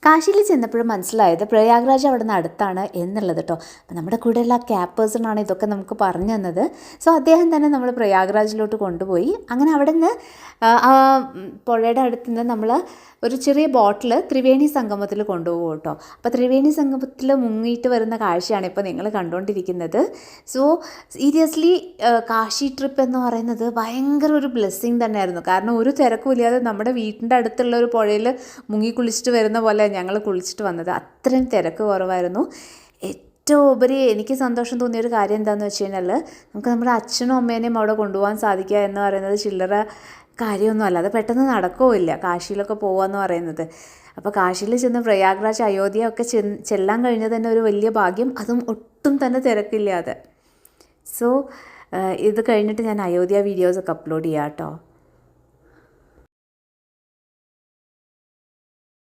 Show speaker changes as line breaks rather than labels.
കാശിയിൽ ചെന്നപ്പോഴും മനസ്സിലായത് പ്രയാഗ്രാജ് അവിടെ നിന്ന് അടുത്താണ് എന്നുള്ളത് കേട്ടോ. അപ്പം നമ്മുടെ കൂടെയുള്ള ക്യാബ് പേഴ്സണാണ് ഇതൊക്കെ നമുക്ക് പറഞ്ഞു തന്നത്. സോ അദ്ദേഹം തന്നെ നമ്മൾ പ്രയാഗ്രാജിലോട്ട് കൊണ്ടുപോയി. അങ്ങനെ അവിടെ നിന്ന് ആ പുഴയുടെ അടുത്ത് നിന്ന് നമ്മൾ ഒരു ചെറിയ ബോട്ടിൽ ത്രിവേണി സംഗമത്തിൽ കൊണ്ടുപോകും കേട്ടോ. അപ്പോൾ ത്രിവേണി സംഗമത്തിൽ മുങ്ങിയിട്ട് വരുന്ന കാഴ്ചയാണ് ഇപ്പോൾ നിങ്ങൾ കണ്ടുകൊണ്ടിരിക്കുന്നത്. സോ സീരിയസ്ലി കാശി ട്രിപ്പ് എന്ന് പറയുന്നത് ഭയങ്കര ഒരു ബ്ലെസ്സിങ് തന്നെയായിരുന്നു. കാരണം ഒരു തിരക്കുമില്ലാതെ നമ്മുടെ വീട്ടിൻ്റെ അടുത്തുള്ള ഒരു പുഴയിൽ മുങ്ങി കുളിച്ചിട്ട് വരുന്ന പോലെ ഞങ്ങൾ കുളിച്ചിട്ട് വന്നത്. അത്രയും തിരക്ക് കുറവായിരുന്നു. ഏറ്റവും ഉപരി എനിക്ക് സന്തോഷം തോന്നിയൊരു കാര്യം എന്താണെന്ന് വെച്ച് കഴിഞ്ഞാൽ നമുക്ക് നമ്മുടെ അച്ഛനും അമ്മേനെയും അവിടെ കൊണ്ടുപോകാൻ സാധിക്കുക എന്ന് പറയുന്നത് ചില്ലറ കാര്യമൊന്നുമല്ല. അത് പെട്ടെന്ന് നടക്കുകയില്ല കാശിയിലൊക്കെ പോകുകയെന്ന് പറയുന്നത്. അപ്പോൾ കാശിയിൽ ചെന്ന് പ്രയാഗ്രാജ് അയോധ്യ ഒക്കെ ചെല്ലാൻ കഴിഞ്ഞത് തന്നെ ഒരു വലിയ ഭാഗ്യം, അതും ഒട്ടും തന്നെ തിരക്കില്ലാതെ. സോ ഇത് കഴിഞ്ഞിട്ട് ഞാൻ അയോധ്യ വീഡിയോസൊക്കെ അപ്ലോഡ് ചെയ്യാം കേട്ടോ.